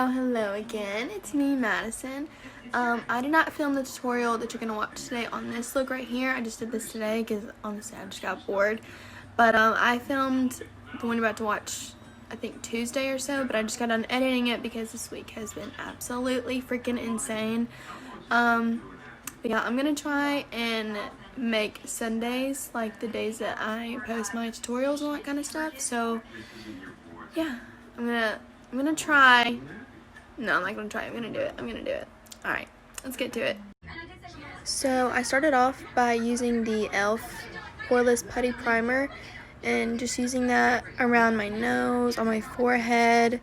Hello again. It's me, Madison. I did not film the tutorial that you're going to watch today on this look right here. I just did this today because honestly I just got bored. But I filmed the one you're about to watch, I think Tuesday or so, but I just got done editing it because this week has been absolutely freaking insane. But yeah, I'm going to try and make Sundays like the days that I post my tutorials and all that kind of stuff. So yeah, I'm gonna try. No, I'm not gonna try. I'm gonna do it. Alright, let's get to it. So I started off by using the e.l.f. Poreless Putty Primer and just using that around my nose, on my forehead,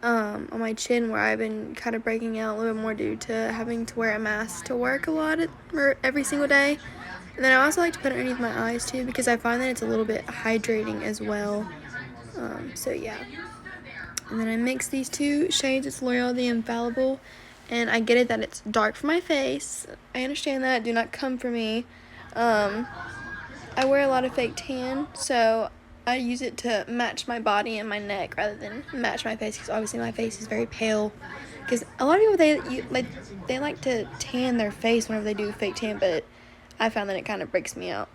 on my chin where I've been kind of breaking out a little bit more due to having to wear a mask to work a lot every single day. And then I also like to put it underneath my eyes too because I find that it's a little bit hydrating as well. So yeah. And then I mix these two shades. It's L'Oreal The Infallible. And I get it that it's dark for my face. I understand that. Do not come for me. I wear a lot of fake tan, so I use it to match my body and my neck rather than match my face, because obviously my face is very pale. Because a lot of people, they like to tan their face whenever they do fake tan, but I found that it kind of breaks me out.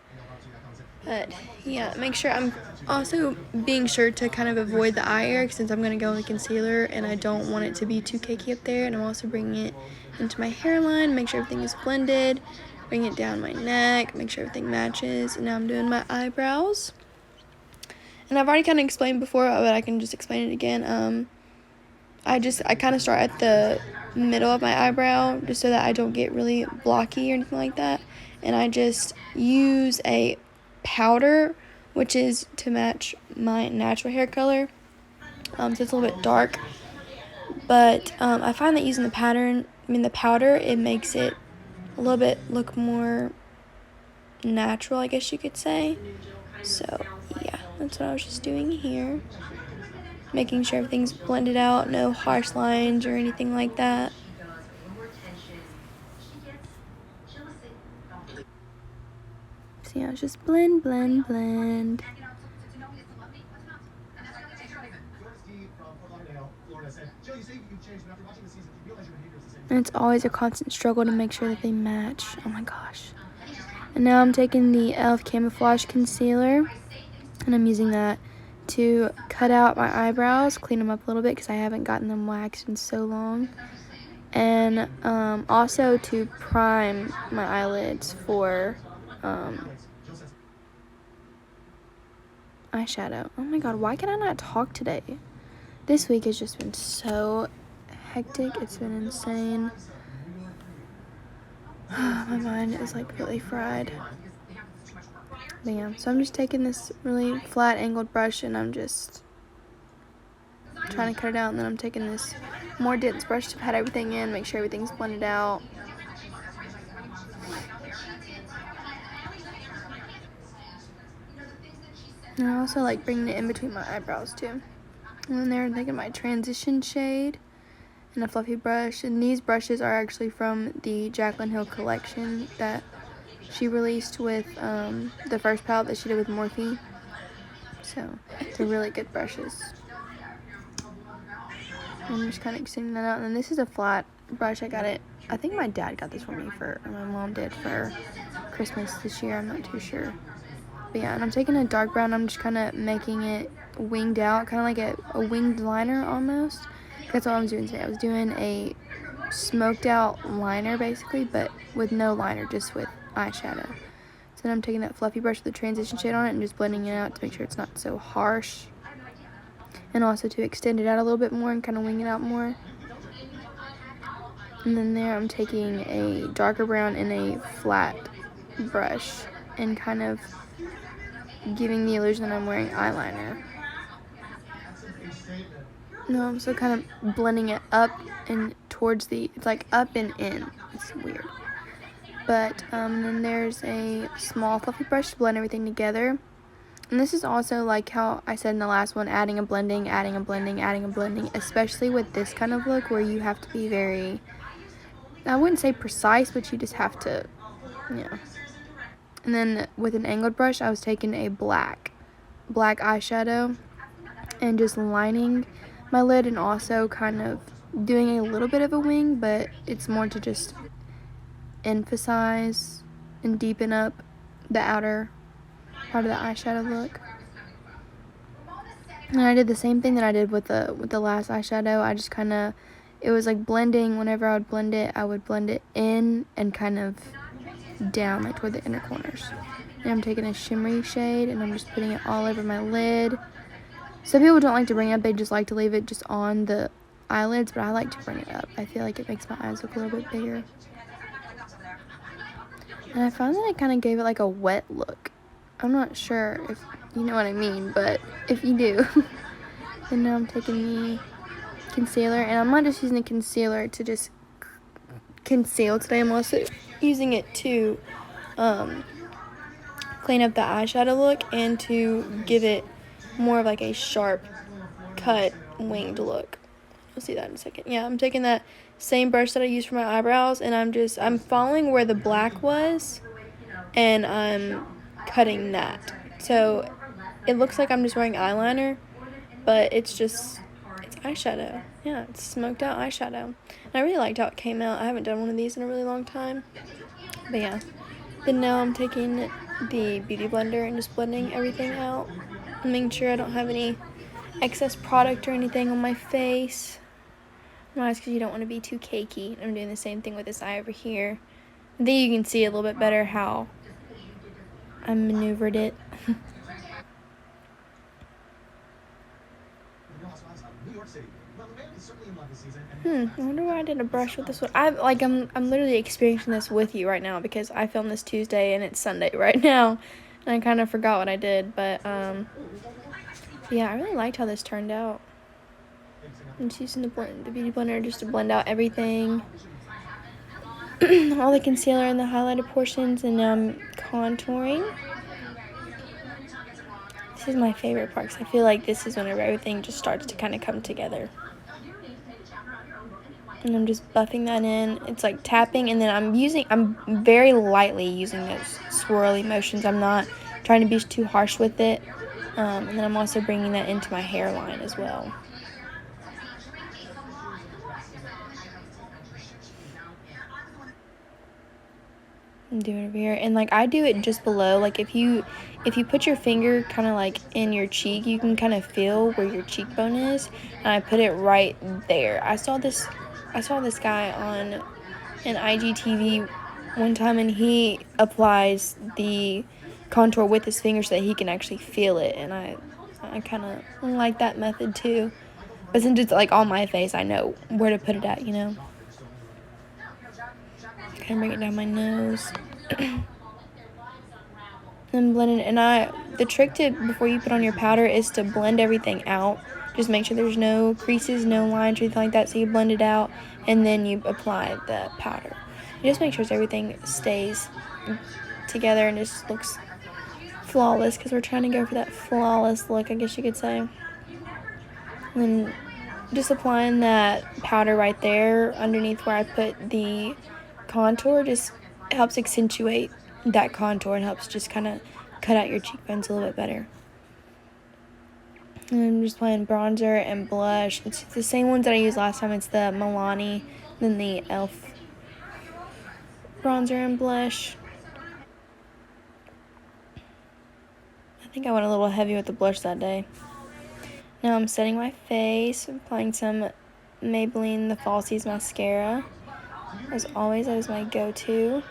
But yeah, make sure I'm also being sure to kind of avoid the eye area since I'm going to go with concealer and I don't want it to be too cakey up there. And I'm also bringing it into my hairline, make sure everything is blended, bring it down my neck, make sure everything matches. And now I'm doing my eyebrows. And I've already kind of explained before, but I can just explain it again. I kind of start at the middle of my eyebrow just so that I don't get really blocky or anything like that. And I just use a powder, which is to match my natural hair color, so it's a little bit dark, but I find that using the powder, it makes it a little bit look more natural, I guess you could say. So yeah, that's what I was just doing here, making sure everything's blended out, no harsh lines or anything like that. So yeah, it's just blend. And it's always a constant struggle to make sure that they match. Oh my gosh. And now I'm taking the e.l.f. Camouflage Concealer, and I'm using that to cut out my eyebrows, clean them up a little bit because I haven't gotten them waxed in so long. And also to prime my eyelids for eyeshadow. Oh my god, why can I not talk today? This week has just been so hectic. It's been insane. My mind is like really fried. But yeah, so I'm just taking this really flat angled brush and I'm just trying to cut it out, and then I'm taking this more dense brush to pat everything in, make sure everything's blended out. And I also like bringing it in between my eyebrows too. And then there I'm taking my transition shade and a fluffy brush, and these brushes are actually from the Jaclyn Hill collection that she released with the first palette that she did with Morphe. So they're really good brushes. I'm just kind of extending that out. And then this is a flat brush. I got it, I think my dad got this for me or my mom did for Christmas this year. I'm not too sure. But yeah, and I'm taking a dark brown. I'm just kind of making it winged out, kind of like a winged liner almost. That's all I was doing today. I was doing a smoked out liner basically, but with no liner, just with eyeshadow. So then I'm taking that fluffy brush with the transition shade on it and just blending it out to make sure it's not so harsh. And also to extend it out a little bit more and kind of wing it out more. And then there I'm taking a darker brown and a flat brush and kind of giving the illusion that I'm wearing eyeliner. No, I'm still kind of blending it up and towards it's like up and in. It's weird. But then there's a small fluffy brush to blend everything together. And this is also like how I said in the last one, adding a blending, especially with this kind of look where you have to be very, I wouldn't say precise, but you just have to, yeah. And then with an angled brush, I was taking a black eyeshadow and just lining my lid, and also kind of doing a little bit of a wing, but it's more to just emphasize and deepen up the outer part of the eyeshadow look. And I did the same thing that I did with the last eyeshadow. I just kind of, it was like blending. Whenever I would blend it, I would blend it in and kind of down, like toward the inner corners. And I'm taking a shimmery shade and I'm just putting it all over my lid. Some people don't like to bring it up, they just like to leave it just on the eyelids, but I like to bring it up. I feel like it makes my eyes look a little bit bigger. And I found that I kind of gave it like a wet look. I'm not sure if you know what I mean, but if you do. And now I'm taking the concealer, and I'm not just using the concealer to just conceal today. I'm also using it to clean up the eyeshadow look and to give it more of like a sharp cut winged look. We'll see that in a second. Yeah, I'm taking that same brush that I used for my eyebrows, and I'm following where the black was, and I'm cutting that. So it looks like I'm just wearing eyeliner, but it's eyeshadow. Yeah, it's smoked out eyeshadow. And I really liked how it came out. I haven't done one of these in a really long time. But yeah. Then now I'm taking the Beauty Blender and just blending everything out. And making sure I don't have any excess product or anything on my face. Nice, because you don't want to be too cakey. I'm doing the same thing with this eye over here. I think you can see a little bit better how I maneuvered it. I wonder why I did a brush with this one. I'm literally experiencing this with you right now because I filmed this Tuesday and it's Sunday right now, and I kind of forgot what I did. But yeah, I really liked how this turned out. I'm just using the Beauty Blender just to blend out everything, all the concealer and the highlighted portions, and now I'm contouring. This is my favorite part because I feel like this is whenever everything just starts to kind of come together. And I'm just buffing that in. It's like tapping, and then I'm very lightly using those swirly motions. I'm not trying to be too harsh with it. And then I'm also bringing that into my hairline as well. I'm doing it over here, and like I do it just below. Like if you put your finger kind of like in your cheek, you can kind of feel where your cheekbone is, and I put it right there. I saw this guy on an IGTV one time, and he applies the contour with his finger so that he can actually feel it, and I kind of like that method too. But since it's like on my face, I know where to put it at, you know. Kind of bring it down my nose. And blend it. And the trick before you put on your powder is to blend everything out. Just make sure there's no creases, no lines, or anything like that. So you blend it out, and then you apply the powder. You just make sure everything stays together and just looks flawless, because we're trying to go for that flawless look, I guess you could say. And then just applying that powder right there underneath where I put the contour just helps accentuate that contour and helps just kind of cut out your cheekbones a little bit better. And I'm just applying bronzer and blush. It's the same ones that I used last time. It's the Milani, then the e.l.f. bronzer and blush. I think I went a little heavy with the blush that day. Now I'm setting my face, applying some Maybelline The Falsies mascara. As always, that is my go-to.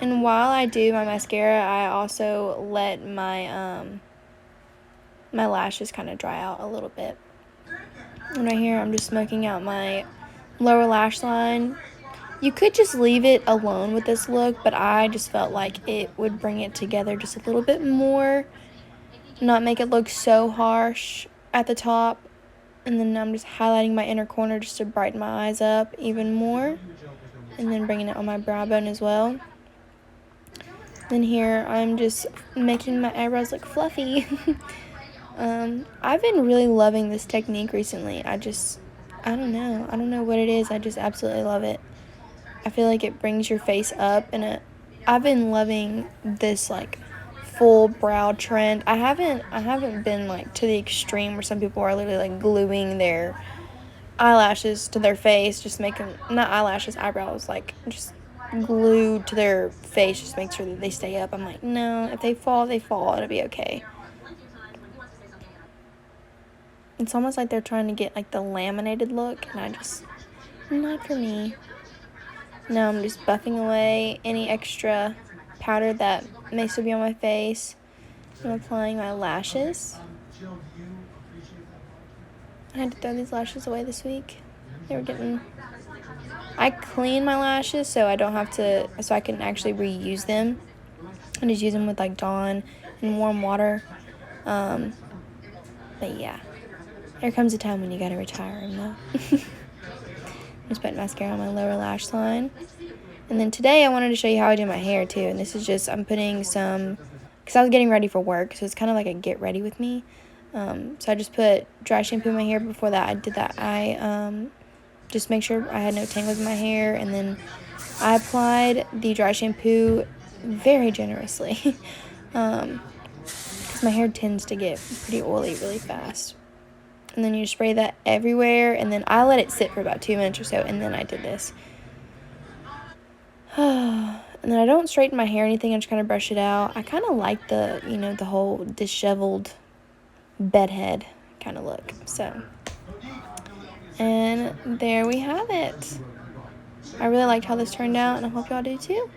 And while I do my mascara, I also let my my lashes kind of dry out a little bit. And right here, I'm just smoking out my lower lash line. You could just leave it alone with this look, but I just felt like it would bring it together just a little bit more, not make it look so harsh at the top. And then I'm just highlighting my inner corner just to brighten my eyes up even more, and then bringing it on my brow bone as well. Then here, I'm just making my eyebrows look fluffy. I've been really loving this technique recently. I don't know what it is. I just absolutely love it. I feel like it brings your face up, and I've been loving this like full brow trend. I haven't been like to the extreme where some people are literally like gluing their eyelashes to their face, just making, not eyelashes, eyebrows, like just glued to their face, just make sure that they stay up. I'm like, no, if they fall, they fall. It'll be okay. It's almost like they're trying to get like the laminated look, and I just, not for me. Now I'm just buffing away any extra powder that may still be on my face. I'm applying my lashes. I had to throw these lashes away this week. They were getting... I clean my lashes so I don't have to... so I can actually reuse them. I just use them with like Dawn and warm water. But yeah. There comes a time when you gotta retire them though. Just putting mascara on my lower lash line. And then today I wanted to show you how I do my hair too. And this is just, I'm putting some... because I was getting ready for work, so it's kind of like a get ready with me. So I just put dry shampoo in my hair. Before that, I did that. I just make sure I had no tangles in my hair, and then I applied the dry shampoo very generously, because my hair tends to get pretty oily really fast. And then you spray that everywhere, and then I let it sit for about 2 minutes or so, and then I did this. And then I don't straighten my hair or anything. I just kind of brush it out. I kind of like the, you know, the whole disheveled bedhead kind of look. So, and there we have it. I really liked how this turned out, and I hope y'all do too.